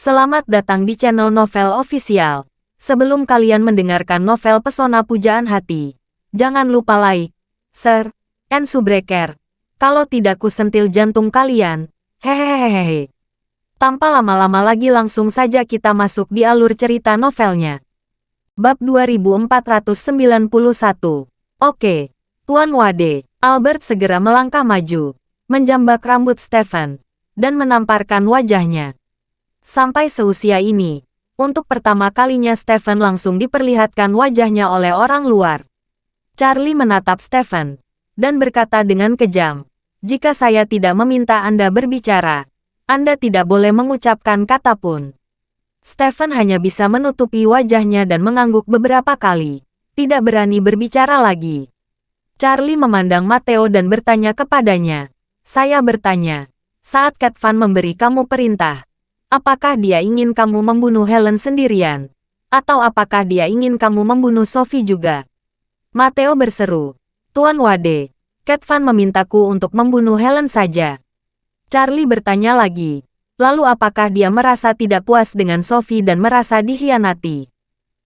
Selamat datang di channel Novel Official. Sebelum kalian mendengarkan novel Pesona Pujaan Hati, jangan lupa like, share, and subscribe. Kalau tidak ku sentil jantung kalian. Hehehehe. Tanpa lama-lama lagi langsung saja kita masuk di alur cerita novelnya. Bab 2491. Oke, Tuan Wade. Albert segera melangkah maju, menjambak rambut Stefan, dan menamparkan wajahnya. Sampai seusia ini, untuk pertama kalinya Stefan langsung diperlihatkan wajahnya oleh orang luar. Charlie menatap Stefan, dan berkata dengan kejam, "Jika saya tidak meminta Anda berbicara, Anda tidak boleh mengucapkan kata pun." Stefan hanya bisa menutupi wajahnya dan mengangguk beberapa kali, tidak berani berbicara lagi. Charlie memandang Matteo dan bertanya kepadanya, "Saya bertanya, saat Cat Van memberi kamu perintah, apakah dia ingin kamu membunuh Helen sendirian? Atau apakah dia ingin kamu membunuh Sophie juga?" Matteo berseru, "Tuan Wade, Cat Van memintaku untuk membunuh Helen saja." Charlie bertanya lagi, "Lalu apakah dia merasa tidak puas dengan Sophie dan merasa dikhianati?"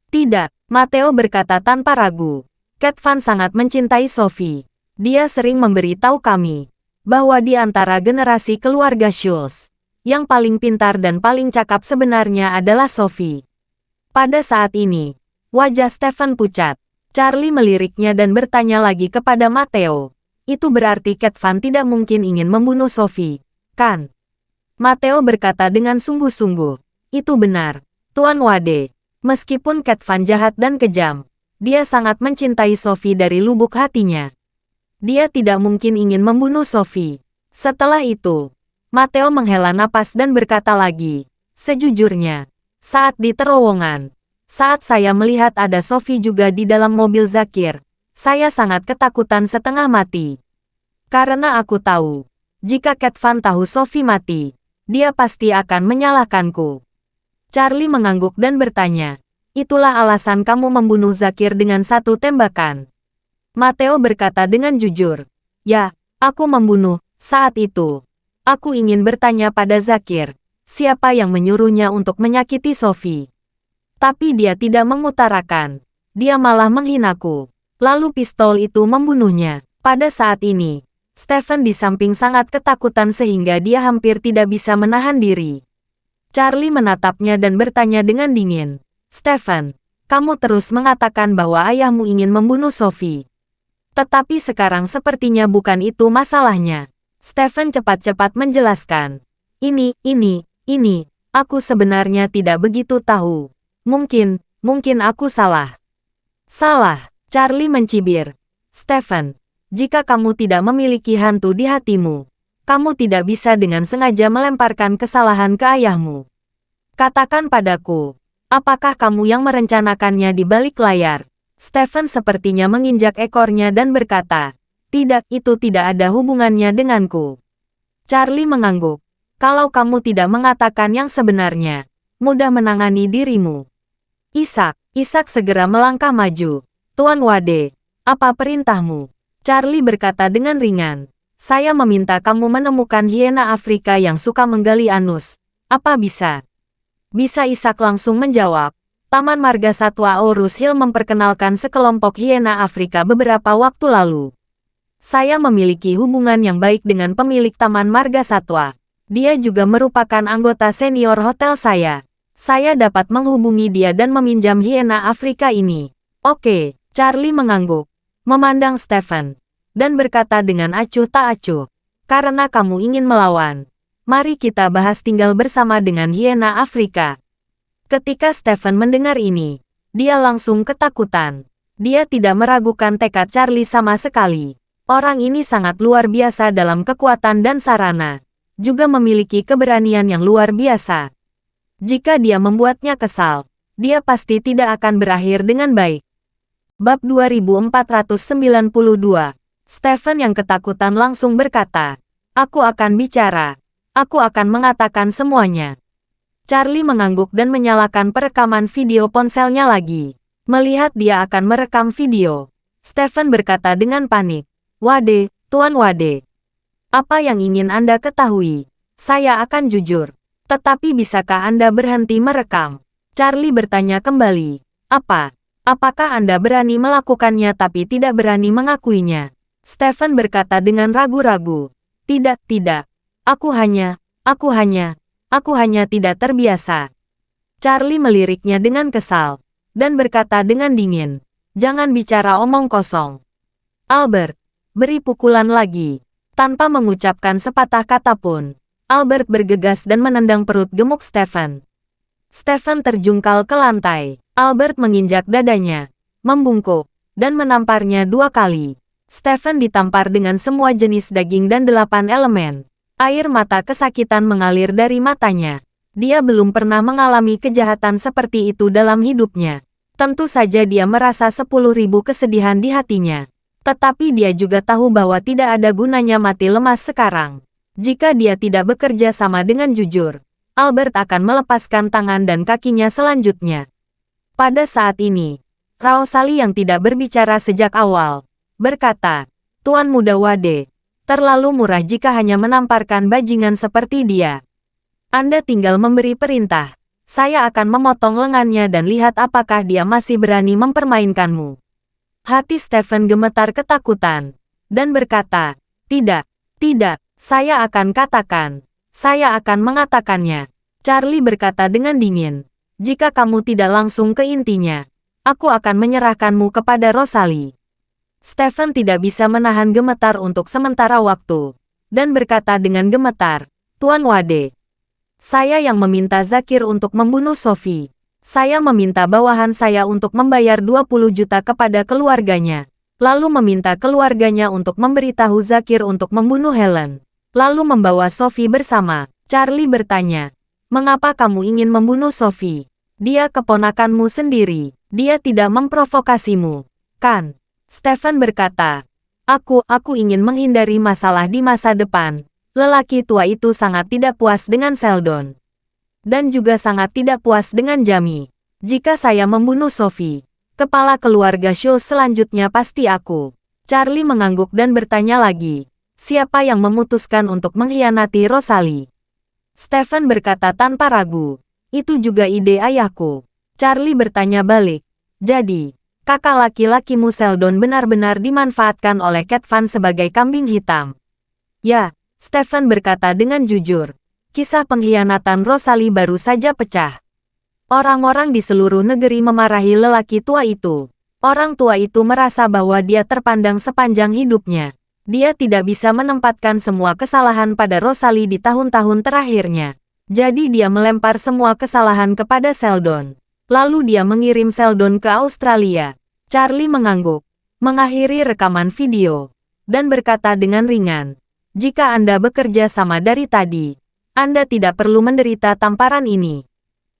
"Tidak," Matteo berkata tanpa ragu. "Cat Van sangat mencintai Sophie. Dia sering memberitahu kami bahwa di antara generasi keluarga Schultz, yang paling pintar dan paling cakap sebenarnya adalah Sophie." Pada saat ini, wajah Stefan pucat. Charlie meliriknya dan bertanya lagi kepada Matteo, "Itu berarti Cat Van tidak mungkin ingin membunuh Sophie, kan?" Matteo berkata dengan sungguh-sungguh, "Itu benar, Tuan Wade. Meskipun Cat Van jahat dan kejam, dia sangat mencintai Sophie dari lubuk hatinya. Dia tidak mungkin ingin membunuh Sophie." Setelah itu, Matteo menghela napas dan berkata lagi, "Sejujurnya, saat di terowongan, saat saya melihat ada Sophie juga di dalam mobil Zakir, saya sangat ketakutan setengah mati. Karena aku tahu, jika Cat Van tahu Sophie mati, dia pasti akan menyalahkanku." Charlie mengangguk dan bertanya, "Itulah alasan kamu membunuh Zakir dengan satu tembakan?" Matteo berkata dengan jujur, "Ya, aku membunuh. Saat itu, aku ingin bertanya pada Zakir, siapa yang menyuruhnya untuk menyakiti Sophie. Tapi dia tidak mengutarakan. Dia malah menghinaku. Lalu pistol itu membunuhnya." Pada saat ini, Stefan di samping sangat ketakutan sehingga dia hampir tidak bisa menahan diri. Charlie menatapnya dan bertanya dengan dingin, "Stefan, kamu terus mengatakan bahwa ayahmu ingin membunuh Sophie. Tetapi sekarang sepertinya bukan itu masalahnya." Stefan cepat-cepat menjelaskan, Ini, aku sebenarnya tidak begitu tahu. Mungkin aku salah." "Salah?" Charlie mencibir. "Stefan, jika kamu tidak memiliki hantu di hatimu, kamu tidak bisa dengan sengaja melemparkan kesalahan ke ayahmu. Katakan padaku, apakah kamu yang merencanakannya di balik layar?" Stefan sepertinya menginjak ekornya dan berkata, "Tidak, itu tidak ada hubungannya denganku." Charlie mengangguk. "Kalau kamu tidak mengatakan yang sebenarnya, mudah menangani dirimu." Ishak segera melangkah maju. "Tuan Wade, apa perintahmu?" Charlie berkata dengan ringan, "Saya meminta kamu menemukan hiena Afrika yang suka menggali anus. Apa bisa?" "Bisa," Ishak langsung menjawab. "Taman Marga Satwa Aurus Hill memperkenalkan sekelompok hiena Afrika beberapa waktu lalu. Saya memiliki hubungan yang baik dengan pemilik Taman Marga Satwa. Dia juga merupakan anggota senior hotel saya. Saya dapat menghubungi dia dan meminjam hiena Afrika ini." "Oke," Charlie mengangguk, memandang Stefan, dan berkata dengan acuh tak acuh, "Karena kamu ingin melawan, mari kita bahas tinggal bersama dengan hiena Afrika." Ketika Stefan mendengar ini, dia langsung ketakutan. Dia tidak meragukan tekad Charlie sama sekali. Orang ini sangat luar biasa dalam kekuatan dan sarana, juga memiliki keberanian yang luar biasa. Jika dia membuatnya kesal, dia pasti tidak akan berakhir dengan baik. Bab 2492. Stefan yang ketakutan langsung berkata, "Aku akan bicara. Aku akan mengatakan semuanya." Charlie mengangguk dan menyalakan perekaman video ponselnya lagi. Melihat dia akan merekam video, Stefan berkata dengan panik, "Wade, Tuan Wade. Apa yang ingin Anda ketahui? Saya akan jujur. Tetapi bisakah Anda berhenti merekam? Charlie bertanya kembali. Apakah Anda berani melakukannya tapi tidak berani mengakuinya? Stephen berkata dengan ragu-ragu. Tidak. Aku hanya tidak terbiasa. Charlie meliriknya dengan kesal, dan berkata dengan dingin, jangan bicara omong kosong. Albert, beri pukulan lagi. Tanpa mengucapkan sepatah kata pun, Albert bergegas dan menendang perut gemuk Stephen. Stephen terjungkal ke lantai. Albert menginjak dadanya, membungkuk, dan menamparnya 2 kali. Stephen ditampar dengan semua jenis daging dan 8 elemen. Air mata kesakitan mengalir dari matanya. Dia belum pernah mengalami kejahatan seperti itu dalam hidupnya. Tentu saja dia merasa 10.000 kesedihan di hatinya. Tetapi dia juga tahu bahwa tidak ada gunanya mati lemas sekarang. Jika dia tidak bekerja sama dengan jujur, Albert akan melepaskan tangan dan kakinya selanjutnya. Pada saat ini, Rosalie yang tidak berbicara sejak awal, berkata, Tuan Muda Wade, terlalu murah jika hanya menamparkan bajingan seperti dia. Anda tinggal memberi perintah, saya akan memotong lengannya dan lihat apakah dia masih berani mempermainkanmu. Hati Stephen gemetar ketakutan, dan berkata, tidak, saya akan mengatakannya. Charlie berkata dengan dingin, jika kamu tidak langsung ke intinya, aku akan menyerahkanmu kepada Rosalie. Stephen tidak bisa menahan gemetar untuk sementara waktu, dan berkata dengan gemetar, Tuan Wade, saya yang meminta Zakir untuk membunuh Sophie. Saya meminta bawahan saya untuk membayar 20 juta kepada keluarganya, lalu meminta keluarganya untuk memberitahu Zakir untuk membunuh Helen, lalu membawa Sophie bersama. Charlie bertanya, mengapa kamu ingin membunuh Sophie? Dia keponakanmu sendiri. Dia tidak memprovokasimu, kan? Stephen berkata, aku ingin menghindari masalah di masa depan. Lelaki tua itu sangat tidak puas dengan Sheldon. Dan juga sangat tidak puas dengan Jamie. Jika saya membunuh Sophie, kepala keluarga Schultz selanjutnya pasti aku. Charlie mengangguk dan bertanya lagi, siapa yang memutuskan untuk mengkhianati Rosalie? Stephen berkata tanpa ragu, itu juga ide ayahku. Charlie bertanya balik, jadi, kakak laki-lakimu Sheldon benar-benar dimanfaatkan oleh Cat Van sebagai kambing hitam? Ya, Stephen berkata dengan jujur. Kisah pengkhianatan Rosalie baru saja pecah. Orang-orang di seluruh negeri memarahi lelaki tua itu. Orang tua itu merasa bahwa dia terpandang sepanjang hidupnya. Dia tidak bisa menempatkan semua kesalahan pada Rosalie di tahun-tahun terakhirnya. Jadi dia melempar semua kesalahan kepada Sheldon. Lalu dia mengirim Sheldon ke Australia. Charlie mengangguk, mengakhiri rekaman video, dan berkata dengan ringan, jika Anda bekerja sama dari tadi, Anda tidak perlu menderita tamparan ini.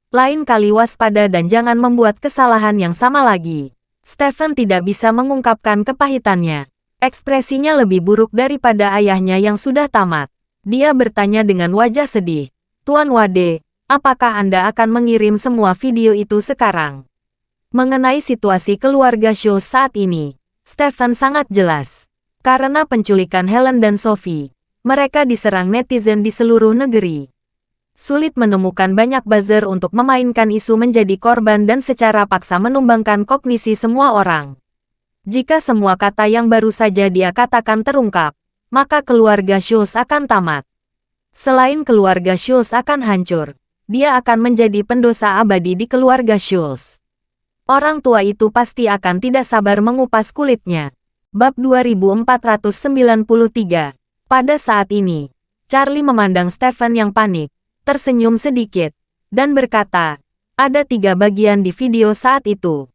Lain kali waspada dan jangan membuat kesalahan yang sama lagi. Stephen tidak bisa mengungkapkan kepahitannya. Ekspresinya lebih buruk daripada ayahnya yang sudah tamat. Dia bertanya dengan wajah sedih. Tuan Wade, apakah Anda akan mengirim semua video itu sekarang? Mengenai situasi keluarga Schultz saat ini, Stephen sangat jelas. Karena penculikan Helen dan Sophie, mereka diserang netizen di seluruh negeri. Sulit menemukan banyak buzzer untuk memainkan isu menjadi korban dan secara paksa menumbangkan kognisi semua orang. Jika semua kata yang baru saja dia katakan terungkap, maka keluarga Schultz akan tamat. Selain keluarga Schultz akan hancur, dia akan menjadi pendosa abadi di keluarga Schultz. Orang tua itu pasti akan tidak sabar mengupas kulitnya. Bab 2493. Pada saat ini, Charlie memandang Stephen yang panik, tersenyum sedikit, dan berkata, ada 3 bagian di video saat itu.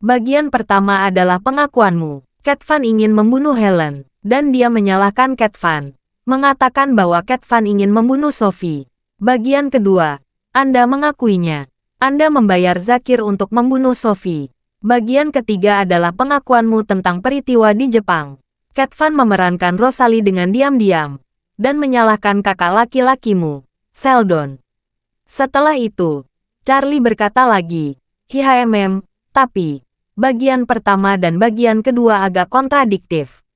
Bagian pertama adalah pengakuanmu. Cat Van ingin membunuh Helen, dan dia menyalahkan Cat Van, mengatakan bahwa Cat Van ingin membunuh Sophie. Bagian kedua, Anda mengakuinya. Anda membayar Zakir untuk membunuh Sophie. Bagian ketiga adalah pengakuanmu tentang peristiwa di Jepang. Cat Van memerankan Rosalie dengan diam-diam, dan menyalahkan kakak laki-lakimu, Sheldon. Setelah itu, Charlie berkata lagi, tapi bagian pertama dan bagian kedua agak kontradiktif.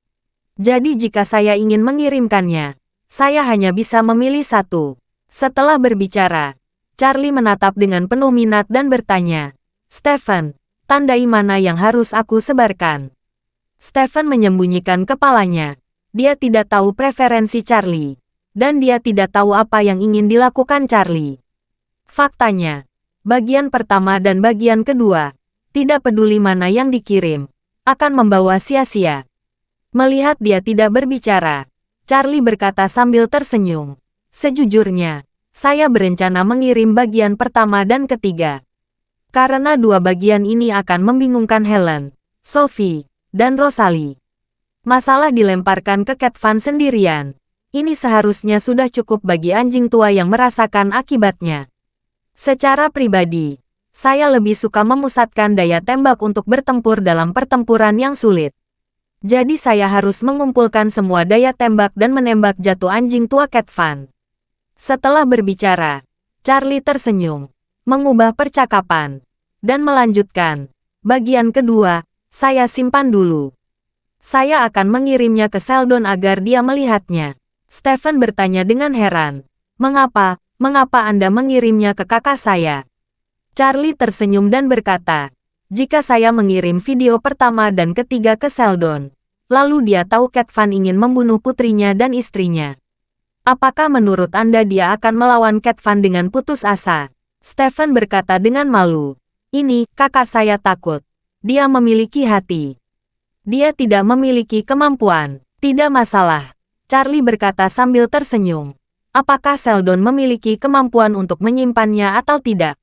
Jadi jika saya ingin mengirimkannya, saya hanya bisa memilih satu. Setelah berbicara, Charlie menatap dengan penuh minat dan bertanya, "Stephen, tandai mana yang harus aku sebarkan?" Stephen menyembunyikan kepalanya. Dia tidak tahu preferensi Charlie, dan dia tidak tahu apa yang ingin dilakukan Charlie. Faktanya, bagian pertama dan bagian kedua, tidak peduli mana yang dikirim, akan membawa sia-sia. Melihat dia tidak berbicara, Charlie berkata sambil tersenyum, "Sejujurnya, saya berencana mengirim bagian pertama dan ketiga. Karena dua bagian ini akan membingungkan Helen, Sophie, dan Rosalie. Masalah dilemparkan ke Cat Van sendirian. Ini seharusnya sudah cukup bagi anjing tua yang merasakan akibatnya. Secara pribadi, saya lebih suka memusatkan daya tembak untuk bertempur dalam pertempuran yang sulit. Jadi saya harus mengumpulkan semua daya tembak dan menembak jatuh anjing tua Cat Van." Setelah berbicara, Charlie tersenyum, mengubah percakapan, dan melanjutkan, "Bagian kedua, saya simpan dulu. Saya akan mengirimnya ke Sheldon agar dia melihatnya." Stephen bertanya dengan heran, "Mengapa Anda mengirimnya ke kakak saya?" Charlie tersenyum dan berkata, "Jika saya mengirim video pertama dan ketiga ke Sheldon, lalu dia tahu Cat Van ingin membunuh putrinya dan istrinya. Apakah menurut Anda dia akan melawan Cat Van dengan putus asa?" Stephen berkata dengan malu, "Ini, kakak saya takut. Dia memiliki hati. Dia tidak memiliki kemampuan." "Tidak masalah," Charlie berkata sambil tersenyum. "Apakah Sheldon memiliki kemampuan untuk menyimpannya atau tidak?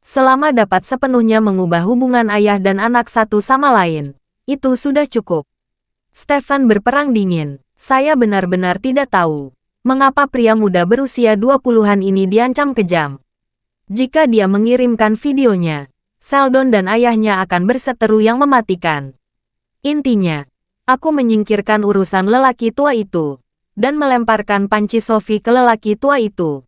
Selama dapat sepenuhnya mengubah hubungan ayah dan anak satu sama lain, itu sudah cukup." Stephen berperang dingin. "Saya benar-benar tidak tahu mengapa pria muda berusia 20-an ini diancam kejam. Jika dia mengirimkan videonya, Sheldon dan ayahnya akan berseteru yang mematikan. Intinya, aku menyingkirkan urusan lelaki tua itu, dan melemparkan panci Sophie ke lelaki tua itu.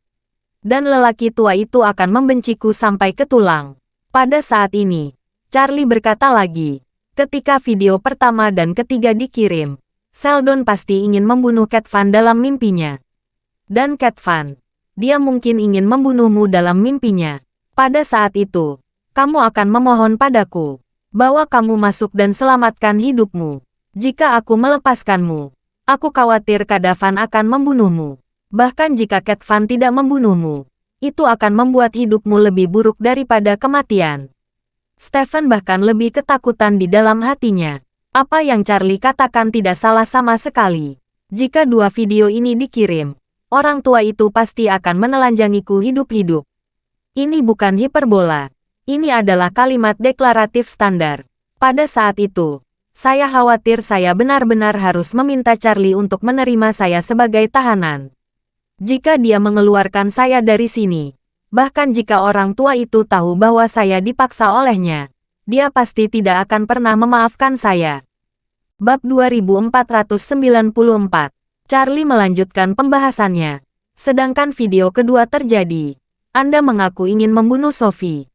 Dan lelaki tua itu akan membenciku sampai ke tulang." Pada saat ini, Charlie berkata lagi, "Ketika video pertama dan ketiga dikirim, Sheldon pasti ingin membunuh Cat Van dalam mimpinya. Dan Cat Van, dia mungkin ingin membunuhmu dalam mimpinya. Pada saat itu, kamu akan memohon padaku bahwa kamu masuk dan selamatkan hidupmu. Jika aku melepaskanmu, aku khawatir Kak Van akan membunuhmu. Bahkan jika Cat Van tidak membunuhmu, itu akan membuat hidupmu lebih buruk daripada kematian." Stephen bahkan lebih ketakutan di dalam hatinya. Apa yang Charlie katakan tidak salah sama sekali. Jika dua video ini dikirim, orang tua itu pasti akan menelanjangiku hidup-hidup. Ini bukan hiperbola. Ini adalah kalimat deklaratif standar. Pada saat itu, saya khawatir saya benar-benar harus meminta Charlie untuk menerima saya sebagai tahanan. Jika dia mengeluarkan saya dari sini, bahkan jika orang tua itu tahu bahwa saya dipaksa olehnya, dia pasti tidak akan pernah memaafkan saya. Bab 2494. Charlie melanjutkan pembahasannya. "Sedangkan video kedua terjadi. Anda mengaku ingin membunuh Sophie.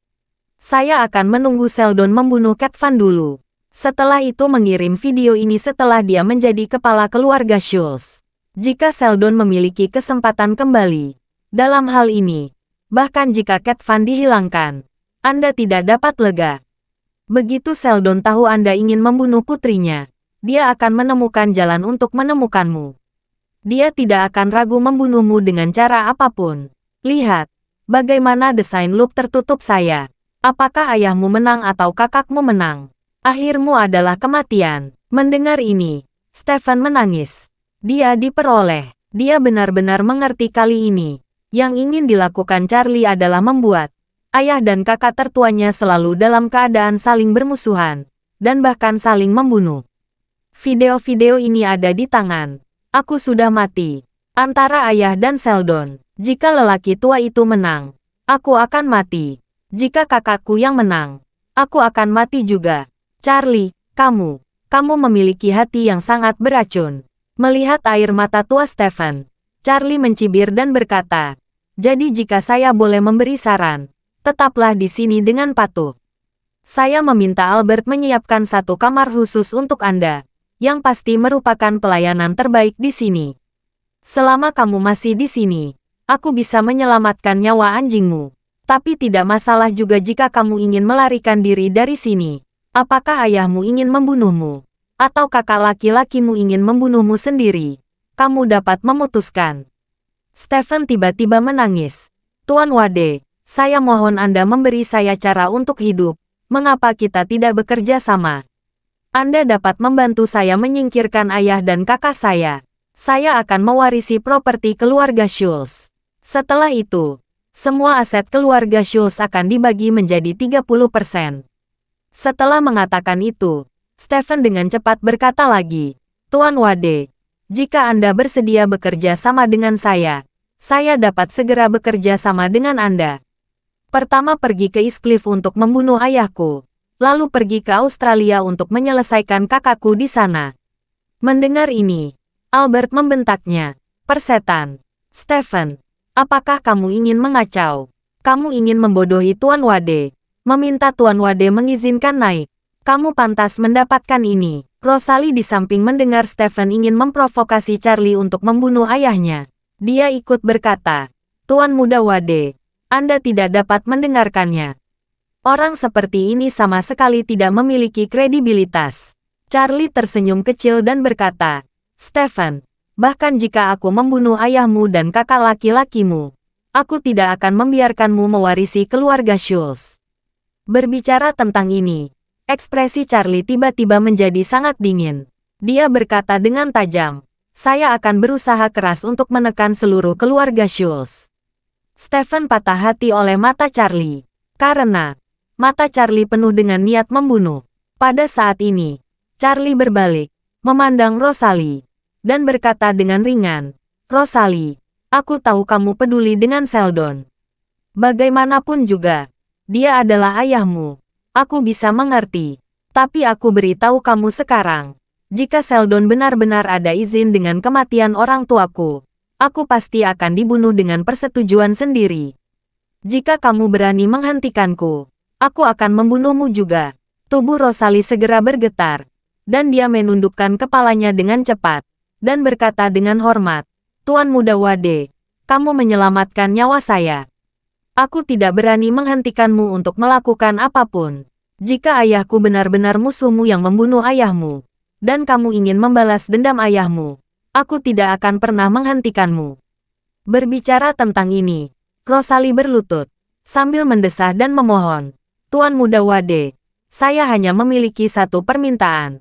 Saya akan menunggu Sheldon membunuh Cat Van dulu. Setelah itu mengirim video ini setelah dia menjadi kepala keluarga Schultz. Jika Sheldon memiliki kesempatan kembali dalam hal ini, bahkan jika Cat Van dihilangkan, Anda tidak dapat lega. Begitu Sheldon tahu Anda ingin membunuh putrinya, dia akan menemukan jalan untuk menemukanmu. Dia tidak akan ragu membunuhmu dengan cara apapun. Lihat, bagaimana desain loop tertutup saya. Apakah ayahmu menang atau kakakmu menang? Akhirmu adalah kematian." Mendengar ini, Stephen menangis. Dia diperoleh. Dia benar-benar mengerti kali ini. Yang ingin dilakukan Charlie adalah membuat ayah dan kakak tertuanya selalu dalam keadaan saling bermusuhan, dan bahkan saling membunuh. Video-video ini ada di tangan. Aku sudah mati. Antara ayah dan Sheldon. Jika lelaki tua itu menang, aku akan mati. Jika kakakku yang menang, aku akan mati juga. Charlie, kamu memiliki hati yang sangat beracun. Melihat air mata tua Stephen, Charlie mencibir dan berkata, "Jadi jika saya boleh memberi saran, tetaplah di sini dengan patuh. Saya meminta Albert menyiapkan satu kamar khusus untuk Anda, yang pasti merupakan pelayanan terbaik di sini. Selama kamu masih di sini, aku bisa menyelamatkan nyawa anjingmu. Tapi tidak masalah juga jika kamu ingin melarikan diri dari sini. Apakah ayahmu ingin membunuhmu? Atau kakak laki-lakimu ingin membunuhmu sendiri? Kamu dapat memutuskan. Stephen tiba-tiba menangis. Tuan Wade, saya mohon Anda memberi saya cara untuk hidup. Mengapa kita tidak bekerja sama? Anda dapat membantu saya menyingkirkan ayah dan kakak saya. Saya akan mewarisi properti keluarga Schultz. Setelah itu, semua aset keluarga Schultz akan dibagi menjadi 30%. Setelah mengatakan itu, Stephen dengan cepat berkata lagi, Tuan Wade, jika Anda bersedia bekerja sama dengan saya dapat segera bekerja sama dengan Anda. Pertama pergi ke East Cliff untuk membunuh ayahku, lalu pergi ke Australia untuk menyelesaikan kakakku di sana. Mendengar ini, Albert membentaknya, persetan. Stephen, apakah kamu ingin mengacau? Kamu ingin membodohi Tuan Wade, meminta Tuan Wade mengizinkan naik. Kamu pantas mendapatkan ini. Rosalie di samping mendengar Stephen ingin memprovokasi Charlie untuk membunuh ayahnya. Dia ikut berkata, Tuan Muda Wade, Anda tidak dapat mendengarkannya. Orang seperti ini sama sekali tidak memiliki kredibilitas. Charlie tersenyum kecil dan berkata, Stephen, bahkan jika aku membunuh ayahmu dan kakak laki-lakimu, aku tidak akan membiarkanmu mewarisi keluarga Schultz. Berbicara tentang ini, ekspresi Charlie tiba-tiba menjadi sangat dingin. Dia berkata dengan tajam, saya akan berusaha keras untuk menekan seluruh keluarga Schultz. Stephen patah hati oleh mata Charlie, karena mata Charlie penuh dengan niat membunuh. Pada saat ini, Charlie berbalik, memandang Rosalie, dan berkata dengan ringan, Rosalie, aku tahu kamu peduli dengan Sheldon. Bagaimanapun juga, dia adalah ayahmu. Aku bisa mengerti. Tapi aku beritahu kamu sekarang, jika Sheldon benar-benar ada izin dengan kematian orang tuaku, aku pasti akan dibunuh dengan persetujuan sendiri. Jika kamu berani menghentikanku, aku akan membunuhmu juga. Tubuh Rosalie segera bergetar, dan dia menundukkan kepalanya dengan cepat, dan berkata dengan hormat, Tuan Muda Wade, kamu menyelamatkan nyawa saya. Aku tidak berani menghentikanmu untuk melakukan apapun. Jika ayahku benar-benar musuhmu yang membunuh ayahmu, dan kamu ingin membalas dendam ayahmu, aku tidak akan pernah menghentikanmu. Berbicara tentang ini, Rosalie berlutut, sambil mendesah dan memohon, Tuan Muda Wade, saya hanya memiliki satu permintaan.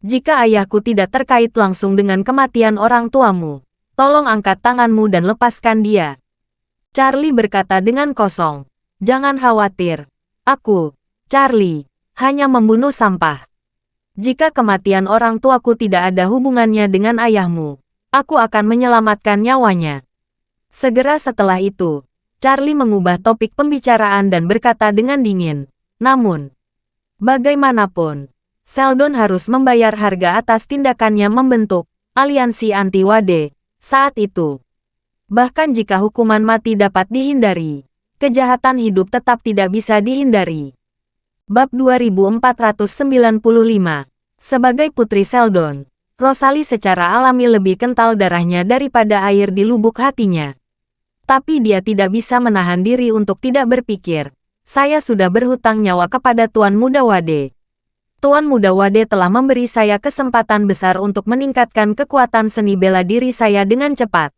Jika ayahku tidak terkait langsung dengan kematian orang tuamu, tolong angkat tanganmu dan lepaskan dia. Charlie berkata dengan kosong, jangan khawatir. Aku, Charlie, hanya membunuh sampah. Jika kematian orang tuaku tidak ada hubungannya dengan ayahmu, aku akan menyelamatkan nyawanya. Segera setelah itu, Charlie mengubah topik pembicaraan dan berkata dengan dingin, namun, bagaimanapun, Sheldon harus membayar harga atas tindakannya membentuk aliansi anti-Wade saat itu. Bahkan jika hukuman mati dapat dihindari, kejahatan hidup tetap tidak bisa dihindari. Bab 2495. Sebagai putri Sheldon, Rosalie secara alami lebih kental darahnya daripada air di lubuk hatinya. Tapi dia tidak bisa menahan diri untuk tidak berpikir, saya sudah berhutang nyawa kepada Tuan Muda Wade. Tuan Muda Wade telah memberi saya kesempatan besar untuk meningkatkan kekuatan seni bela diri saya dengan cepat.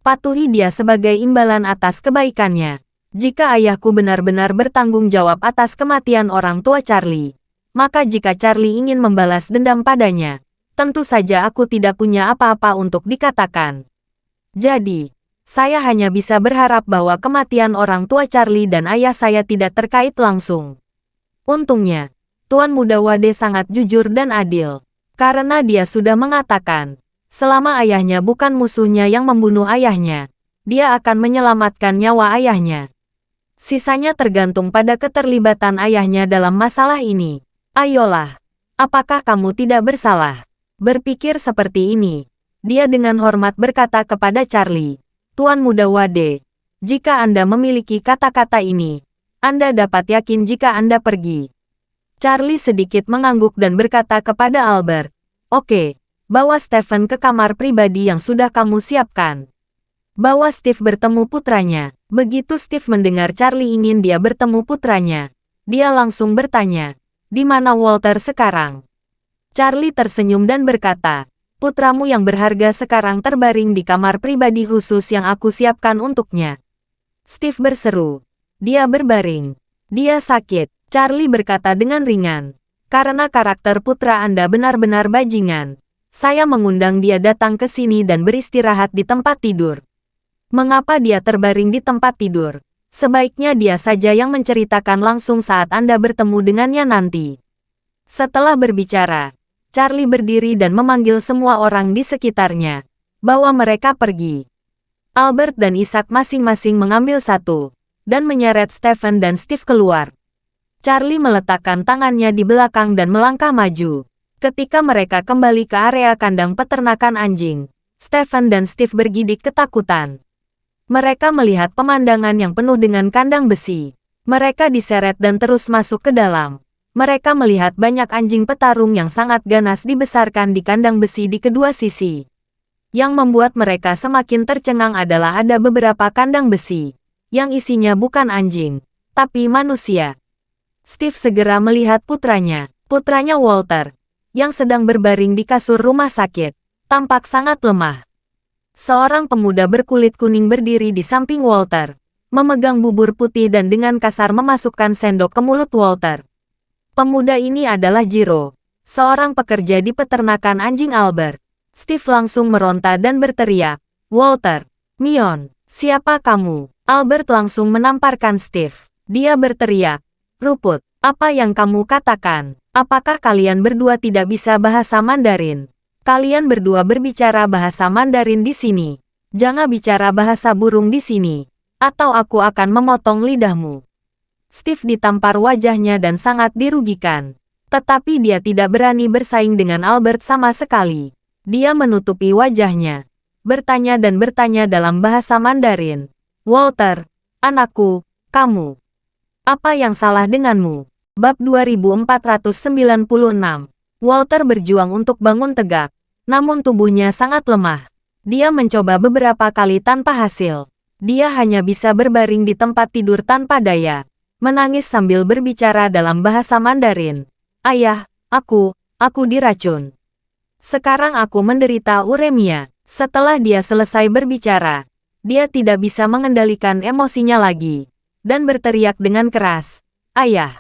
Patuhi dia sebagai imbalan atas kebaikannya. Jika ayahku benar-benar bertanggung jawab atas kematian orang tua Charlie, maka jika Charlie ingin membalas dendam padanya, tentu saja aku tidak punya apa-apa untuk dikatakan. Jadi, saya hanya bisa berharap bahwa kematian orang tua Charlie dan ayah saya tidak terkait langsung. Untungnya, Tuan Muda Wade sangat jujur dan adil, karena dia sudah mengatakan, selama ayahnya bukan musuhnya yang membunuh ayahnya, dia akan menyelamatkan nyawa ayahnya. Sisanya tergantung pada keterlibatan ayahnya dalam masalah ini. Ayolah, apakah kamu tidak bersalah? Berpikir seperti ini, dia dengan hormat berkata kepada Charlie, Tuan Muda Wade, jika Anda memiliki kata-kata ini, Anda dapat yakin jika Anda pergi. Charlie sedikit mengangguk dan berkata kepada Albert, oke, bawa Stephen ke kamar pribadi yang sudah kamu siapkan. Bawa Steve bertemu putranya. Begitu Steve mendengar Charlie ingin dia bertemu putranya, dia langsung bertanya, "Di mana Walter sekarang?" Charlie tersenyum dan berkata, "Putramu yang berharga sekarang terbaring di kamar pribadi khusus yang aku siapkan untuknya." Steve berseru, "Dia berbaring. Dia sakit." Charlie berkata dengan ringan, "Karena karakter putra Anda benar-benar bajingan, saya mengundang dia datang ke sini dan beristirahat di tempat tidur." "Mengapa dia terbaring di tempat tidur? Sebaiknya dia saja yang menceritakan langsung saat Anda bertemu dengannya nanti." Setelah berbicara, Charlie berdiri dan memanggil semua orang di sekitarnya, bawa mereka pergi. Albert dan Isaac masing-masing mengambil satu, dan menyeret Stephen dan Steve keluar. Charlie meletakkan tangannya di belakang dan melangkah maju. Ketika mereka kembali ke area kandang peternakan anjing, Stephen dan Steve bergidik ketakutan. Mereka melihat pemandangan yang penuh dengan kandang besi. Mereka diseret dan terus masuk ke dalam. Mereka melihat banyak anjing petarung yang sangat ganas dibesarkan di kandang besi di kedua sisi. Yang membuat mereka semakin tercengang adalah ada beberapa kandang besi, yang isinya bukan anjing, tapi manusia. Steve segera melihat putranya Walter, yang sedang berbaring di kasur rumah sakit, tampak sangat lemah. Seorang pemuda berkulit kuning berdiri di samping Walter, memegang bubur putih dan dengan kasar memasukkan sendok ke mulut Walter. Pemuda ini adalah Jiro, seorang pekerja di peternakan anjing Albert. Steve langsung meronta dan berteriak, "Walter, Mion, siapa kamu?" Albert langsung menamparkan Steve. Dia berteriak, "Ruput, apa yang kamu katakan? Apakah kalian berdua tidak bisa bahasa Mandarin? Kalian berdua berbicara bahasa Mandarin di sini. Jangan bicara bahasa burung di sini, atau aku akan memotong lidahmu." Steve ditampar wajahnya dan sangat dirugikan. Tetapi dia tidak berani bersaing dengan Albert sama sekali. Dia menutupi wajahnya, bertanya dalam bahasa Mandarin, "Walter, anakku, kamu. Apa yang salah denganmu?" Bab 2496. Walter berjuang untuk bangun tegak, namun tubuhnya sangat lemah. Dia mencoba beberapa kali tanpa hasil. Dia hanya bisa berbaring di tempat tidur tanpa daya, menangis sambil berbicara dalam bahasa Mandarin. "Ayah, aku diracun. Sekarang aku menderita uremia." Setelah dia selesai berbicara, dia tidak bisa mengendalikan emosinya lagi, dan berteriak dengan keras, "Ayah!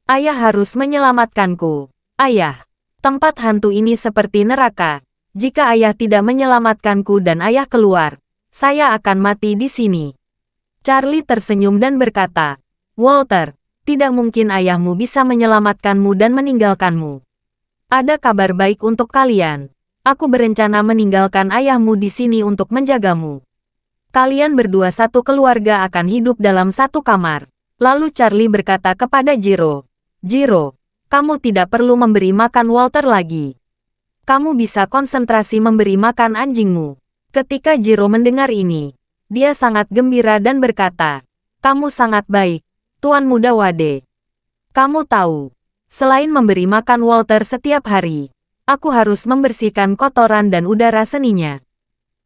Ayah harus menyelamatkanku. Ayah! Tempat hantu ini seperti neraka. Jika ayah tidak menyelamatkanku dan ayah keluar, saya akan mati di sini." Charlie tersenyum dan berkata, "Walter, tidak mungkin ayahmu bisa menyelamatkanmu dan meninggalkanmu. Ada kabar baik untuk kalian. Aku berencana meninggalkan ayahmu di sini untuk menjagamu. Kalian berdua satu keluarga akan hidup dalam satu kamar." Lalu Charlie berkata kepada Jiro, "Jiro, kamu tidak perlu memberi makan Walter lagi. Kamu bisa konsentrasi memberi makan anjingmu." Ketika Jiro mendengar ini, dia sangat gembira dan berkata, "Kamu sangat baik, Tuan Muda Wade. Kamu tahu, selain memberi makan Walter setiap hari, aku harus membersihkan kotoran dan udara seninya.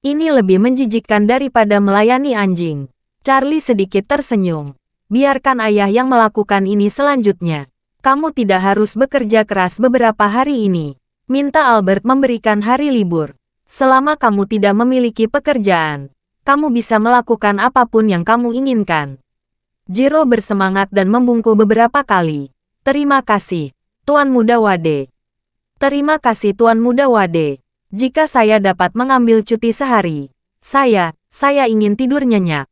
Ini lebih menjijikkan daripada melayani anjing." Charlie sedikit tersenyum. "Biarkan ayah yang melakukan ini selanjutnya. Kamu tidak harus bekerja keras beberapa hari ini. Minta Albert memberikan hari libur. Selama kamu tidak memiliki pekerjaan, kamu bisa melakukan apapun yang kamu inginkan." Jiro bersemangat dan membungkuk beberapa kali. "Terima kasih, Tuan Muda Wade. Terima kasih Tuan Muda Wade. Jika saya dapat mengambil cuti sehari, saya ingin tidur nyenyak.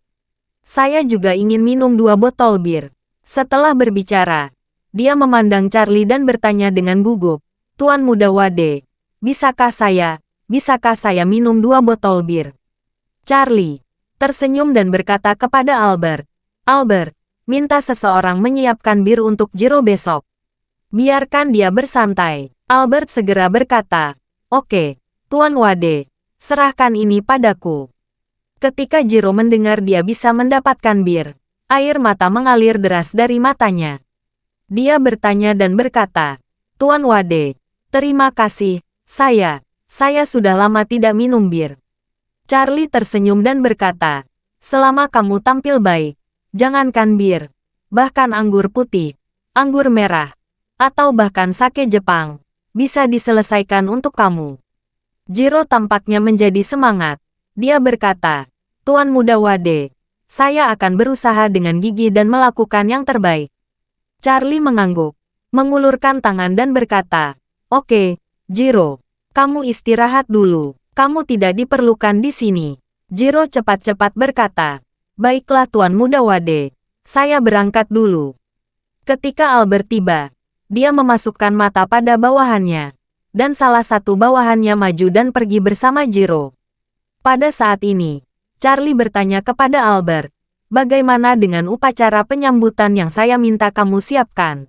Saya juga ingin minum 2 botol bir." Setelah berbicara, dia memandang Charlie dan bertanya dengan gugup, "Tuan Muda Wade, bisakah saya minum 2 botol bir?" Charlie tersenyum dan berkata kepada Albert, "Albert, minta seseorang menyiapkan bir untuk Jiro besok. Biarkan dia bersantai." Albert segera berkata, "Oke, Tuan Wade, serahkan ini padaku." Ketika Jiro mendengar dia bisa mendapatkan bir, air mata mengalir deras dari matanya. Dia bertanya dan berkata, "Tuan Wade, terima kasih, saya sudah lama tidak minum bir." Charlie tersenyum dan berkata, selama kamu tampil baik, jangankan bir, bahkan anggur putih, anggur merah, atau bahkan sake Jepang, bisa diselesaikan untuk kamu. Jiro tampaknya menjadi semangat. Dia berkata, Tuan Muda Wade, saya akan berusaha dengan gigih dan melakukan yang terbaik. Charlie mengangguk, mengulurkan tangan dan berkata, oke, Jiro, kamu istirahat dulu. Kamu tidak diperlukan di sini. Jiro cepat-cepat berkata, baiklah Tuan Muda Wade, saya berangkat dulu. Ketika Albert tiba, dia memasukkan mata pada bawahannya, dan salah satu bawahannya maju dan pergi bersama Jiro. Pada saat ini, Charlie bertanya kepada Albert, bagaimana dengan upacara penyambutan yang saya minta kamu siapkan?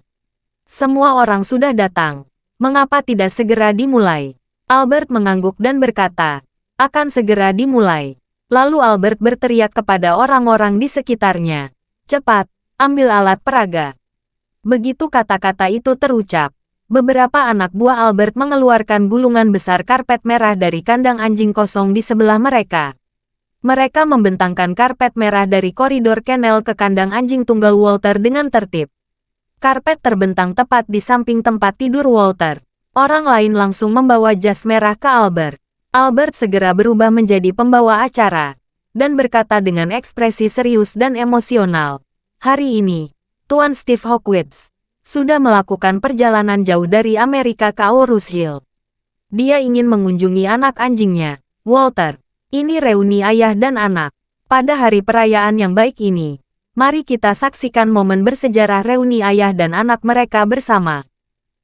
Semua orang sudah datang, mengapa tidak segera dimulai? Albert mengangguk dan berkata, akan segera dimulai. Lalu Albert berteriak kepada orang-orang di sekitarnya, cepat, ambil alat peraga. Begitu kata-kata itu terucap, beberapa anak buah Albert mengeluarkan gulungan besar karpet merah dari kandang anjing kosong di sebelah mereka. Mereka membentangkan karpet merah dari koridor kennel ke kandang anjing tunggal Walter dengan tertib. Karpet terbentang tepat di samping tempat tidur Walter. Orang lain langsung membawa jas merah ke Albert. Albert segera berubah menjadi pembawa acara, dan berkata dengan ekspresi serius dan emosional, hari ini, Tuan Steve Hawkins sudah melakukan perjalanan jauh dari Amerika ke Aurus Hill. Dia ingin mengunjungi anak anjingnya, Walter. Ini reuni ayah dan anak. Pada hari perayaan yang baik ini, mari kita saksikan momen bersejarah reuni ayah dan anak mereka bersama.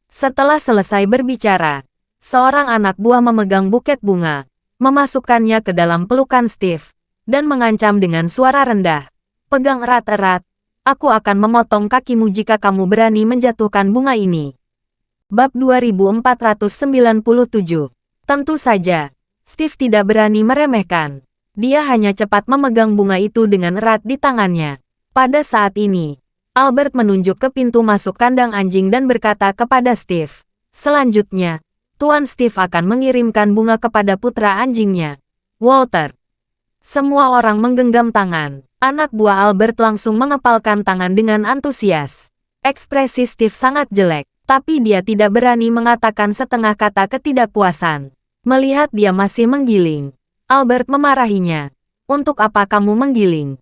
Setelah selesai berbicara, seorang anak buah memegang buket bunga, memasukkannya ke dalam pelukan Steve, dan mengancam dengan suara rendah, pegang erat-erat, aku akan memotong kakimu jika kamu berani menjatuhkan bunga ini. Bab 2497. Tentu saja, Steve tidak berani meremehkan. Dia hanya cepat memegang bunga itu dengan erat di tangannya. Pada saat ini, Albert menunjuk ke pintu masuk kandang anjing dan berkata kepada Steve, selanjutnya, Tuan Steve akan mengirimkan bunga kepada putra anjingnya, Walter. Semua orang menggenggam tangan. Anak buah Albert langsung mengepalkan tangan dengan antusias. Ekspresi Steve sangat jelek, tapi dia tidak berani mengatakan setengah kata ketidakpuasan. Melihat dia masih menggiling, Albert memarahinya. Untuk apa kamu menggiling?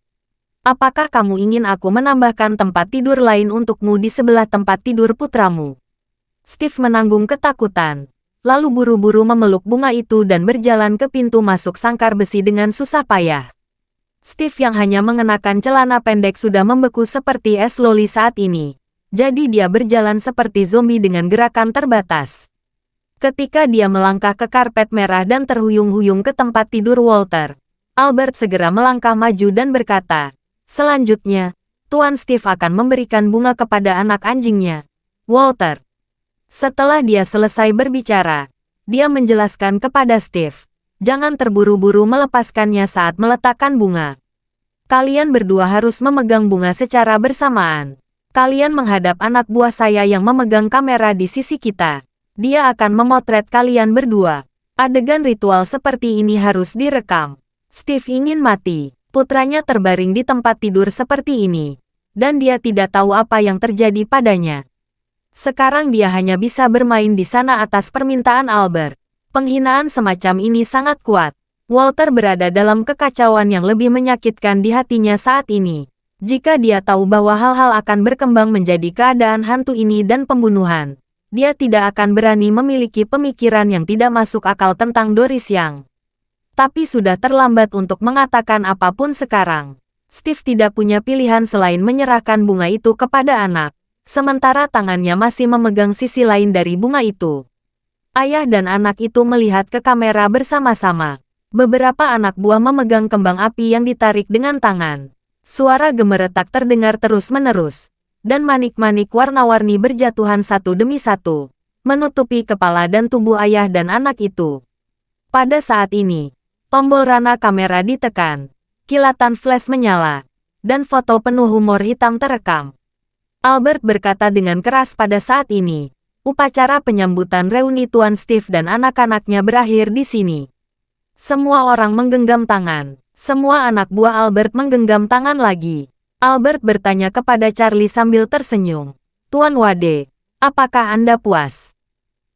Apakah kamu ingin aku menambahkan tempat tidur lain untukmu di sebelah tempat tidur putramu? Steve menanggung ketakutan, lalu buru-buru memeluk bunga itu dan berjalan ke pintu masuk sangkar besi dengan susah payah. Steve yang hanya mengenakan celana pendek sudah membeku seperti es loli saat ini, jadi dia berjalan seperti zombie dengan gerakan terbatas. Ketika dia melangkah ke karpet merah dan terhuyung-huyung ke tempat tidur Walter, Albert segera melangkah maju dan berkata, selanjutnya, Tuan Steve akan memberikan bunga kepada anak anjingnya, Walter. Setelah dia selesai berbicara, dia menjelaskan kepada Steve, jangan terburu-buru melepaskannya saat meletakkan bunga. Kalian berdua harus memegang bunga secara bersamaan. Kalian menghadap anak buah saya yang memegang kamera di sisi kita. Dia akan memotret kalian berdua. Adegan ritual seperti ini harus direkam. Steve ingin mati. Putranya terbaring di tempat tidur seperti ini, dan dia tidak tahu apa yang terjadi padanya. Sekarang dia hanya bisa bermain di sana atas permintaan Albert. Penghinaan semacam ini sangat kuat. Walter berada dalam kekacauan yang lebih menyakitkan di hatinya saat ini. Jika dia tahu bahwa hal-hal akan berkembang menjadi keadaan hantu ini dan pembunuhan, dia tidak akan berani memiliki pemikiran yang tidak masuk akal tentang Doris Young. Tapi sudah terlambat untuk mengatakan apapun sekarang. Steve tidak punya pilihan selain menyerahkan bunga itu kepada anak, sementara tangannya masih memegang sisi lain dari bunga itu. Ayah dan anak itu melihat ke kamera bersama-sama. Beberapa anak buah memegang kembang api yang ditarik dengan tangan. Suara gemeretak terdengar terus-menerus, dan manik-manik warna-warni berjatuhan satu demi satu, menutupi kepala dan tubuh ayah dan anak itu. Pada saat ini, tombol rana kamera ditekan, kilatan flash menyala, dan foto penuh humor hitam terekam. Albert berkata dengan keras pada saat ini, upacara penyambutan reuni Tuan Steve dan anak-anaknya berakhir di sini. Semua orang menggenggam tangan. Semua anak buah Albert menggenggam tangan lagi. Albert bertanya kepada Charlie sambil tersenyum. Tuan Wade, apakah Anda puas?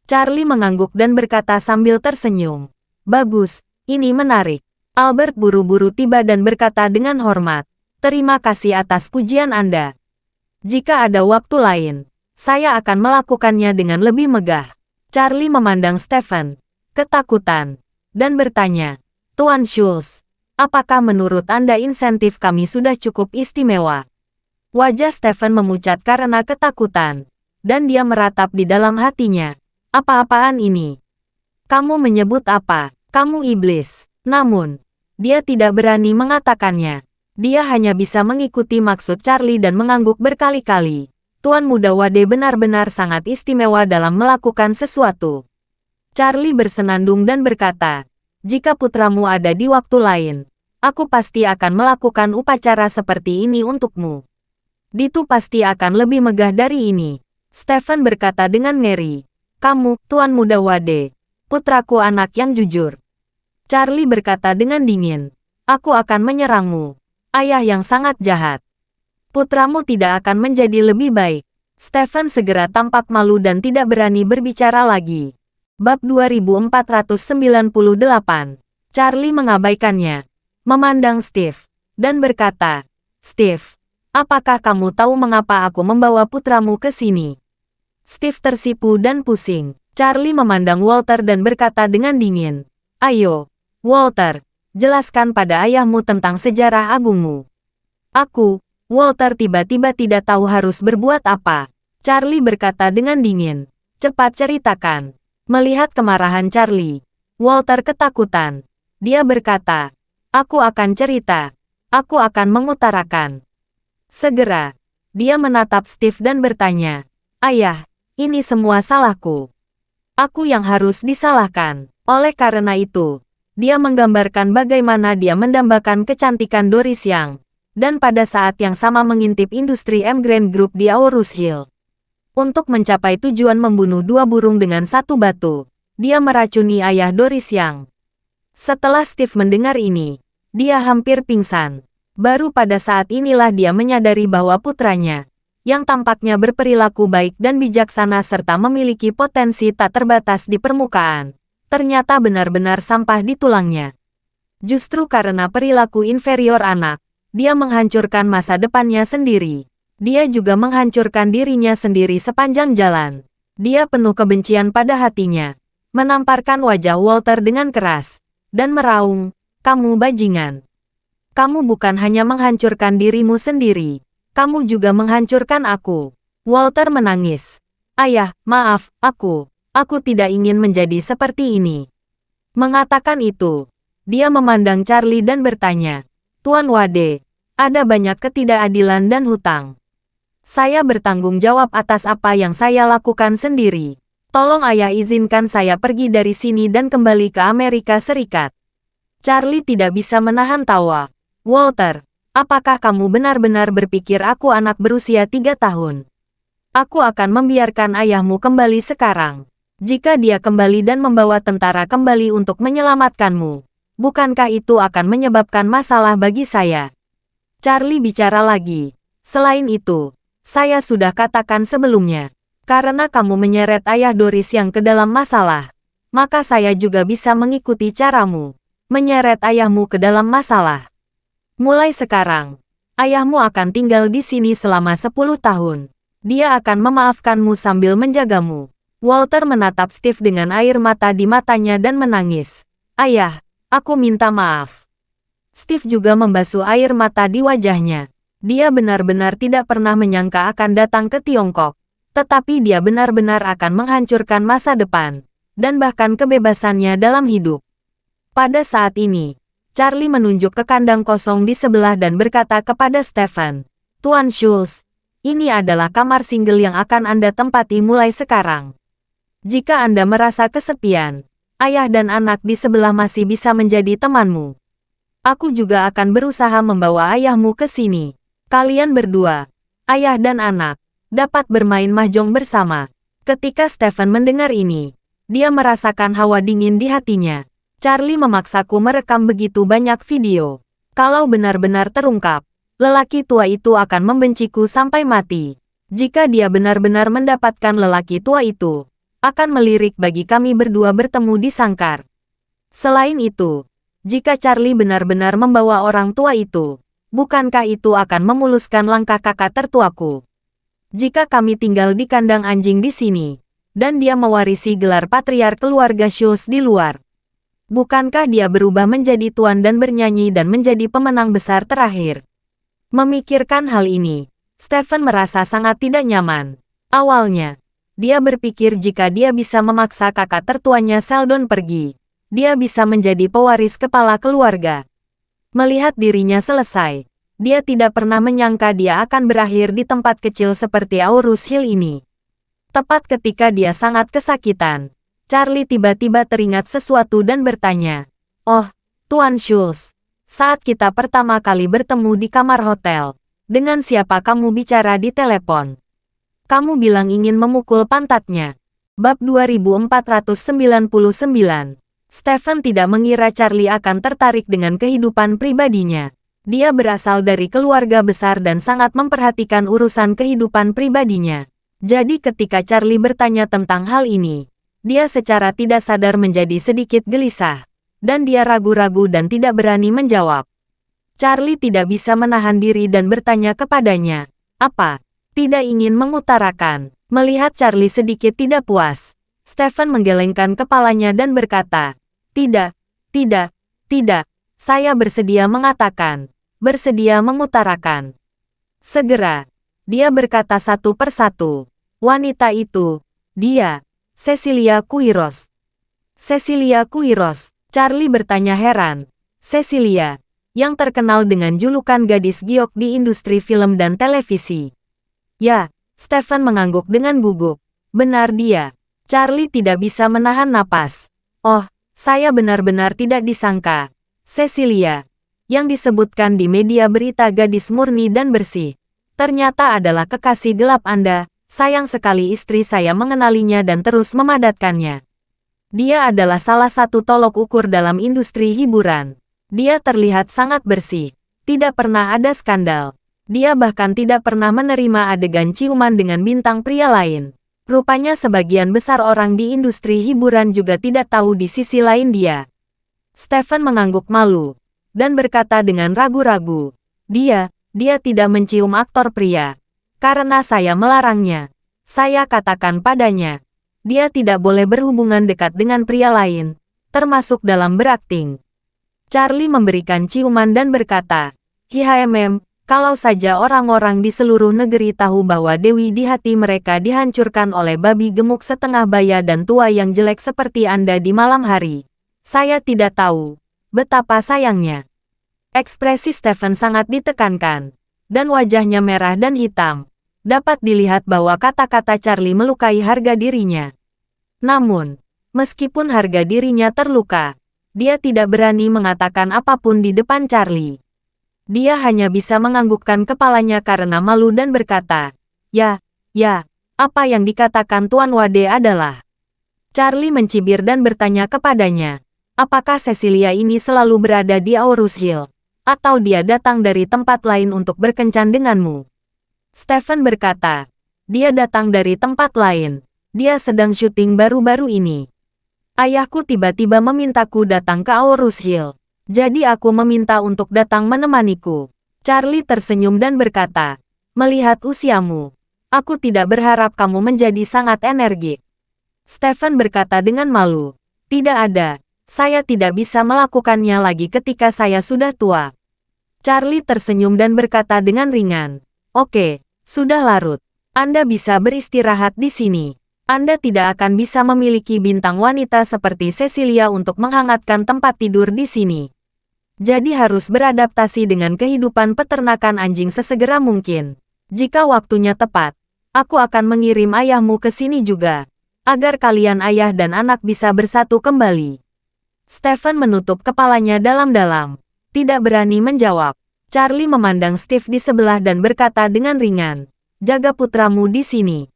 Charlie mengangguk dan berkata sambil tersenyum. Bagus, ini menarik. Albert buru-buru tiba dan berkata dengan hormat. Terima kasih atas pujian Anda. Jika ada waktu lain, saya akan melakukannya dengan lebih megah. Charlie memandang Stephen, ketakutan, dan bertanya, Tuan Schultz, apakah menurut Anda insentif kami sudah cukup istimewa? Wajah Stephen memucat karena ketakutan, dan dia meratap di dalam hatinya. Apa-apaan ini? Kamu menyebut apa? Kamu iblis. Namun, dia tidak berani mengatakannya. Dia hanya bisa mengikuti maksud Charlie dan mengangguk berkali-kali. Tuan Muda Wade benar-benar sangat istimewa dalam melakukan sesuatu. Charlie bersenandung dan berkata, jika putramu ada di waktu lain, aku pasti akan melakukan upacara seperti ini untukmu. Itu pasti akan lebih megah dari ini. Stephen berkata dengan ngeri, kamu, Tuan Muda Wade, putraku anak yang jujur. Charlie berkata dengan dingin, aku akan menyerangmu, ayah yang sangat jahat. Putramu tidak akan menjadi lebih baik. Stephen segera tampak malu dan tidak berani berbicara lagi. Bab 2498. Charlie mengabaikannya, memandang Steve, dan berkata, Steve, apakah kamu tahu mengapa aku membawa putramu ke sini? Steve tersipu dan pusing. Charlie memandang Walter dan berkata dengan dingin, ayo, Walter, jelaskan pada ayahmu tentang sejarah agungmu. Walter tiba-tiba tidak tahu harus berbuat apa. Charlie berkata dengan dingin, cepat ceritakan. Melihat kemarahan Charlie, Walter ketakutan. Dia berkata, aku akan cerita. Aku akan mengutarakan. Segera, dia menatap Steve dan bertanya, ayah, ini semua salahku. Aku yang harus disalahkan. Oleh karena itu, dia menggambarkan bagaimana dia mendambakan kecantikan Doris Young, dan pada saat yang sama mengintip industri M Grand Group di Aurus Hill. Untuk mencapai tujuan membunuh 2 burung dengan 1 batu, dia meracuni ayah Doris Young. Setelah Steve mendengar ini, dia hampir pingsan. Baru pada saat inilah dia menyadari bahwa putranya, yang tampaknya berperilaku baik dan bijaksana serta memiliki potensi tak terbatas di permukaan, ternyata benar-benar sampah di tulangnya. Justru karena perilaku inferior anak, dia menghancurkan masa depannya sendiri. Dia juga menghancurkan dirinya sendiri sepanjang jalan. Dia penuh kebencian pada hatinya, menamparkan wajah Walter dengan keras, dan meraung, kamu bajingan. Kamu bukan hanya menghancurkan dirimu sendiri, kamu juga menghancurkan aku. Walter menangis. Ayah, maaf, aku tidak ingin menjadi seperti ini. Mengatakan itu, dia memandang Charlie dan bertanya, Tuan Wade, ada banyak ketidakadilan dan hutang. Saya bertanggung jawab atas apa yang saya lakukan sendiri. Tolong ayah izinkan saya pergi dari sini dan kembali ke Amerika Serikat. Charlie tidak bisa menahan tawa. Walter, apakah kamu benar-benar berpikir aku anak berusia 3 tahun? Aku akan membiarkan ayahmu kembali sekarang. Jika dia kembali dan membawa tentara kembali untuk menyelamatkanmu, bukankah itu akan menyebabkan masalah bagi saya? Charlie bicara lagi. Selain itu, saya sudah katakan sebelumnya, karena kamu menyeret ayah Doris yang ke dalam masalah, maka saya juga bisa mengikuti caramu, menyeret ayahmu ke dalam masalah. Mulai sekarang, ayahmu akan tinggal di sini selama 10 tahun. Dia akan memaafkanmu sambil menjagamu. Walter menatap Steve dengan air mata di matanya dan menangis. Ayah, aku minta maaf. Steve juga membasuh air mata di wajahnya. Dia benar-benar tidak pernah menyangka akan datang ke Tiongkok, tetapi dia benar-benar akan menghancurkan masa depan, dan bahkan kebebasannya dalam hidup. Pada saat ini, Charlie menunjuk ke kandang kosong di sebelah dan berkata kepada Stephen, Tuan Schultz, ini adalah kamar single yang akan Anda tempati mulai sekarang. Jika Anda merasa kesepian, ayah dan anak di sebelah masih bisa menjadi temanmu. Aku juga akan berusaha membawa ayahmu ke sini. Kalian berdua, ayah dan anak, dapat bermain mahjong bersama. Ketika Stephen mendengar ini, dia merasakan hawa dingin di hatinya. Charlie memaksaku merekam begitu banyak video. Kalau benar-benar terungkap, lelaki tua itu akan membenciku sampai mati. Jika dia benar-benar mendapatkan lelaki tua itu, akan melirik bagi kami berdua bertemu di sangkar. Selain itu, jika Charlie benar-benar membawa orang tua itu, bukankah itu akan memuluskan langkah kakak tertuaku? Jika kami tinggal di kandang anjing di sini, dan dia mewarisi gelar patriark keluarga Schultz di luar, bukankah dia berubah menjadi tuan dan bernyanyi dan menjadi pemenang besar terakhir? Memikirkan hal ini, Stephen merasa sangat tidak nyaman. Awalnya, dia berpikir jika dia bisa memaksa kakak tertuanya Sheldon pergi, dia bisa menjadi pewaris kepala keluarga. Melihat dirinya selesai, dia tidak pernah menyangka dia akan berakhir di tempat kecil seperti Aurus Hill ini. Tepat ketika dia sangat kesakitan, Charlie tiba-tiba teringat sesuatu dan bertanya, "Oh, Tuan Schultz, saat kita pertama kali bertemu di kamar hotel, dengan siapa kamu bicara di telepon? Kamu bilang ingin memukul pantatnya." Bab 2499. Stephen tidak mengira Charlie akan tertarik dengan kehidupan pribadinya. Dia berasal dari keluarga besar dan sangat memperhatikan urusan kehidupan pribadinya. Jadi ketika Charlie bertanya tentang hal ini, dia secara tidak sadar menjadi sedikit gelisah, dan dia ragu-ragu dan tidak berani menjawab. Charlie tidak bisa menahan diri dan bertanya kepadanya, "Apa? Tidak ingin mengutarakan?" Melihat Charlie sedikit tidak puas, Stephen menggelengkan kepalanya dan berkata, "Tidak, tidak, tidak. Saya bersedia mengatakan, bersedia mengutarakan." Segera, dia berkata satu persatu. Wanita itu, dia, Cecilia Quiros. Cecilia Quiros, Charlie bertanya heran. Cecilia, yang terkenal dengan julukan gadis giok di industri film dan televisi. Ya, Stephen mengangguk dengan gugup. Benar dia. Charlie tidak bisa menahan napas. Oh, saya benar-benar tidak disangka. Cecilia, yang disebutkan di media berita gadis murni dan bersih, ternyata adalah kekasih gelap Anda. Sayang sekali istri saya mengenalinya dan terus memadatkannya. Dia adalah salah satu tolok ukur dalam industri hiburan. Dia terlihat sangat bersih. Tidak pernah ada skandal. Dia bahkan tidak pernah menerima adegan ciuman dengan bintang pria lain. Rupanya sebagian besar orang di industri hiburan juga tidak tahu di sisi lain dia. Stephen mengangguk malu, dan berkata dengan ragu-ragu, Dia tidak mencium aktor pria. Karena saya melarangnya. Saya katakan padanya, dia tidak boleh berhubungan dekat dengan pria lain, termasuk dalam berakting. Charlie memberikan ciuman dan berkata, kalau saja orang-orang di seluruh negeri tahu bahwa Dewi di hati mereka dihancurkan oleh babi gemuk setengah baya dan tua yang jelek seperti Anda di malam hari. Saya tidak tahu betapa sayangnya. Ekspresi Stephen sangat ditekankan, dan wajahnya merah dan hitam. Dapat dilihat bahwa kata-kata Charlie melukai harga dirinya. Namun, meskipun harga dirinya terluka, dia tidak berani mengatakan apapun di depan Charlie. Dia hanya bisa menganggukkan kepalanya karena malu dan berkata, Ya, apa yang dikatakan Tuan Wade adalah. Charlie mencibir dan bertanya kepadanya, apakah Cecilia ini selalu berada di Aurus Hill, atau dia datang dari tempat lain untuk berkencan denganmu? Stephen berkata, dia datang dari tempat lain. Dia sedang syuting baru-baru ini. Ayahku tiba-tiba memintaku datang ke Aurus Hill. Jadi aku meminta untuk datang menemaniku. Charlie tersenyum dan berkata, melihat usiamu, aku tidak berharap kamu menjadi sangat energik. Stephen berkata dengan malu, tidak ada. Saya tidak bisa melakukannya lagi ketika saya sudah tua. Charlie tersenyum dan berkata dengan ringan, Oke, sudah larut. Anda bisa beristirahat di sini. Anda tidak akan bisa memiliki bintang wanita seperti Cecilia untuk menghangatkan tempat tidur di sini. Jadi harus beradaptasi dengan kehidupan peternakan anjing sesegera mungkin. Jika waktunya tepat, aku akan mengirim ayahmu ke sini juga, agar kalian ayah dan anak bisa bersatu kembali. Stephen menutup kepalanya dalam-dalam, tidak berani menjawab. Charlie memandang Steve di sebelah dan berkata dengan ringan, jaga putramu di sini.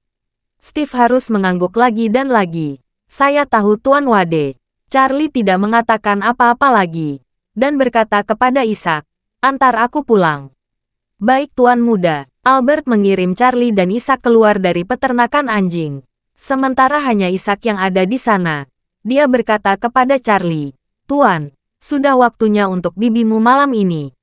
Steve harus mengangguk lagi dan lagi. Saya tahu Tuan Wade. Charlie tidak mengatakan apa-apa lagi, dan berkata kepada Ishak, "Antar aku pulang." "Baik Tuan Muda." Albert mengirim Charlie dan Ishak keluar dari peternakan anjing. Sementara hanya Ishak yang ada di sana. Dia berkata kepada Charlie, "Tuan, sudah waktunya untuk bibimu malam ini.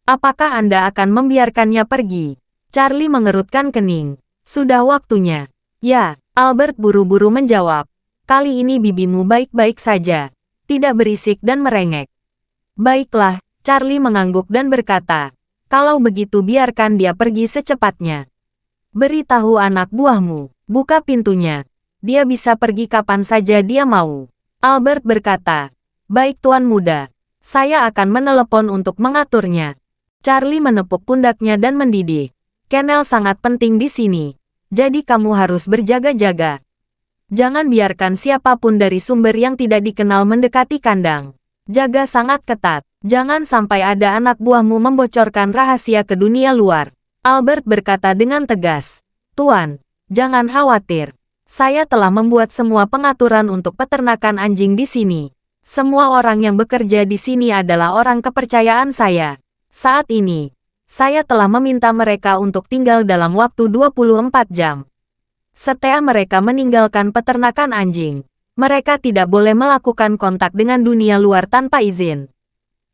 Apakah Anda akan membiarkannya pergi?" Charlie mengerutkan kening. "Sudah waktunya." "Ya," Albert buru-buru menjawab. "Kali ini bibimu baik-baik saja. Tidak berisik dan merengek." "Baiklah," Charlie mengangguk dan berkata, "kalau begitu biarkan dia pergi secepatnya. Beritahu anak buahmu, buka pintunya. Dia bisa pergi kapan saja dia mau." Albert berkata, "Baik Tuan Muda. Saya akan menelepon untuk mengaturnya." Charlie menepuk pundaknya dan mendidih. "Kennel sangat penting di sini. Jadi kamu harus berjaga-jaga. Jangan biarkan siapapun dari sumber yang tidak dikenal mendekati kandang. Jaga sangat ketat. Jangan sampai ada anak buahmu membocorkan rahasia ke dunia luar." Albert berkata dengan tegas, "Tuan, jangan khawatir. Saya telah membuat semua pengaturan untuk peternakan anjing di sini. Semua orang yang bekerja di sini adalah orang kepercayaan saya. Saat ini, saya telah meminta mereka untuk tinggal dalam waktu 24 jam. Setelah mereka meninggalkan peternakan anjing, mereka tidak boleh melakukan kontak dengan dunia luar tanpa izin.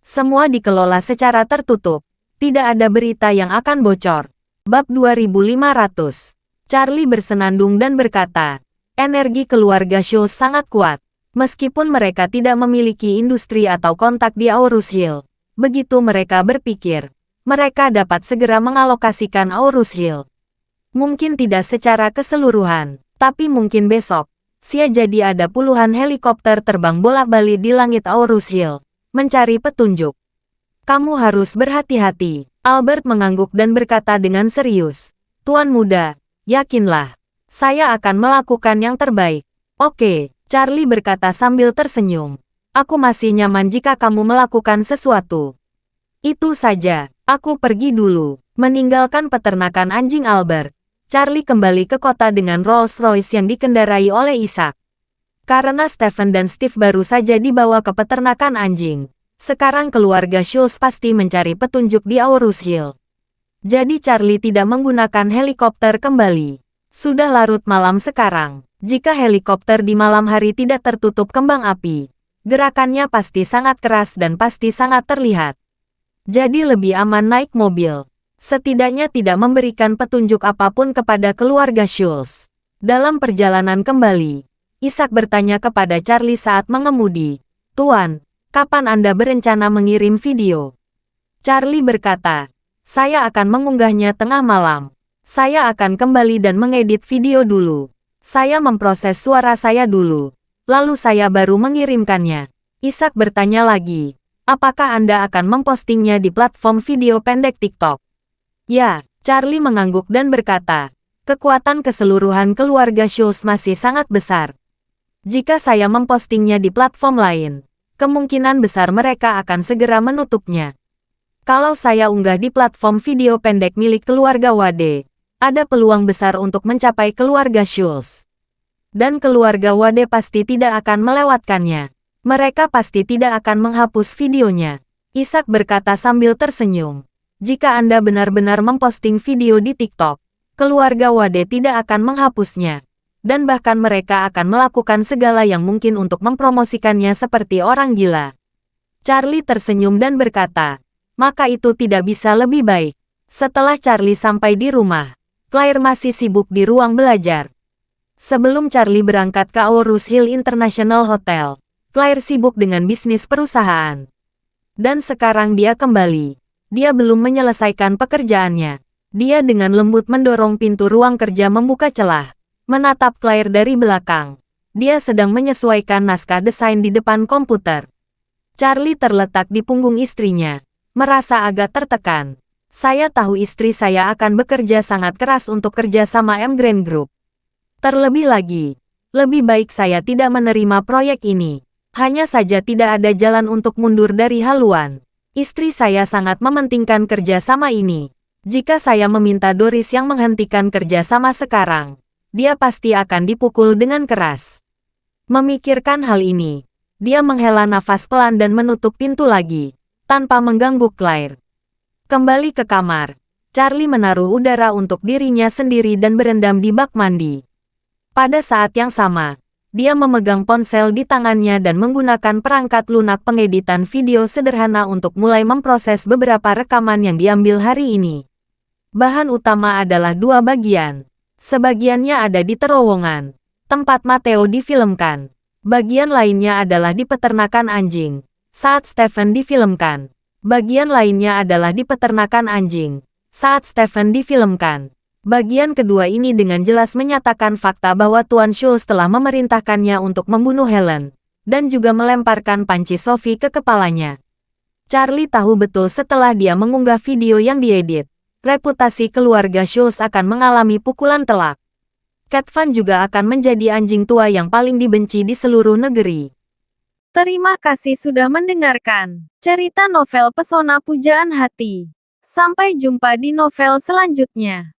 Semua dikelola secara tertutup. Tidak ada berita yang akan bocor." Bab 2500. Charlie bersenandung dan berkata, "Energi keluarga Schultz sangat kuat. Meskipun mereka tidak memiliki industri atau kontak di Aurus Hill, begitu mereka berpikir, mereka dapat segera mengalokasikan Aurus Hill. Mungkin tidak secara keseluruhan, tapi mungkin besok, jadi ada puluhan helikopter terbang bolak-balik di langit Aurus Hill, mencari petunjuk. Kamu harus berhati-hati." Albert mengangguk dan berkata dengan serius, "Tuan Muda, yakinlah, saya akan melakukan yang terbaik." "Oke," Charlie berkata sambil tersenyum. "Aku masih nyaman jika kamu melakukan sesuatu." "Itu saja, aku pergi dulu." Meninggalkan peternakan anjing Albert, Charlie kembali ke kota dengan Rolls-Royce yang dikendarai oleh Ishak. Karena Stephen dan Steve baru saja dibawa ke peternakan anjing, sekarang keluarga Schultz pasti mencari petunjuk di Aurus Hill. Jadi Charlie tidak menggunakan helikopter kembali. Sudah larut malam sekarang. Jika helikopter di malam hari tidak tertutup kembang api, gerakannya pasti sangat keras dan pasti sangat terlihat. Jadi lebih aman naik mobil. Setidaknya tidak memberikan petunjuk apapun kepada keluarga Schultz. Dalam perjalanan kembali, Ishak bertanya kepada Charlie saat mengemudi, "Tuan, kapan Anda berencana mengirim video?" Charlie berkata, "Saya akan mengunggahnya tengah malam. Saya akan kembali dan mengedit video dulu. Saya memproses suara saya dulu. Lalu saya baru mengirimkannya." Ishak bertanya lagi, "Apakah Anda akan mempostingnya di platform video pendek TikTok?" "Ya," Charlie mengangguk dan berkata, "kekuatan keseluruhan keluarga Schultz masih sangat besar. Jika saya mempostingnya di platform lain, kemungkinan besar mereka akan segera menutupnya. Kalau saya unggah di platform video pendek milik keluarga Wade, ada peluang besar untuk mencapai keluarga Schultz. Dan keluarga Wade pasti tidak akan melewatkannya. Mereka pasti tidak akan menghapus videonya." Ishak berkata sambil tersenyum, "Jika Anda benar-benar memposting video di TikTok, keluarga Wade tidak akan menghapusnya. Dan bahkan mereka akan melakukan segala yang mungkin untuk mempromosikannya seperti orang gila." Charlie tersenyum dan berkata, "Maka itu tidak bisa lebih baik." Setelah Charlie sampai di rumah, Claire masih sibuk di ruang belajar. Sebelum Charlie berangkat ke Aurus Hill International Hotel, Claire sibuk dengan bisnis perusahaan. Dan sekarang dia kembali. Dia belum menyelesaikan pekerjaannya. Dia dengan lembut mendorong pintu ruang kerja membuka celah, menatap Claire dari belakang. Dia sedang menyesuaikan naskah desain di depan komputer. Charlie terletak di punggung istrinya, merasa agak tertekan. "Saya tahu istri saya akan bekerja sangat keras untuk kerja sama M Grand Group. Terlebih lagi, lebih baik saya tidak menerima proyek ini. Hanya saja tidak ada jalan untuk mundur dari haluan. Istri saya sangat mementingkan kerja sama ini. Jika saya meminta Doris yang menghentikan kerja sama sekarang, dia pasti akan dipukul dengan keras." Memikirkan hal ini, Dia menghela nafas pelan dan menutup pintu lagi, tanpa mengganggu Claire. Kembali ke kamar, Charlie menaruh udara untuk dirinya sendiri dan berendam di bak mandi. Pada saat yang sama, dia memegang ponsel di tangannya dan menggunakan perangkat lunak pengeditan video sederhana untuk mulai memproses beberapa rekaman yang diambil hari ini. Bahan utama adalah 2 bagian. Sebagiannya ada di terowongan, tempat Matteo difilmkan. Bagian lainnya adalah di peternakan anjing, saat Stephen difilmkan. Bagian lainnya adalah di peternakan anjing, saat Stephen difilmkan. Bagian kedua ini dengan jelas menyatakan fakta bahwa Tuan Schultz telah memerintahkannya untuk membunuh Helen, dan juga melemparkan panci Sophie ke kepalanya. Charlie tahu betul setelah dia mengunggah video yang diedit, reputasi keluarga Schultz akan mengalami pukulan telak. Cat Van juga akan menjadi anjing tua yang paling dibenci di seluruh negeri. Terima kasih sudah mendengarkan cerita novel Pesona Pujaan Hati. Sampai jumpa di novel selanjutnya.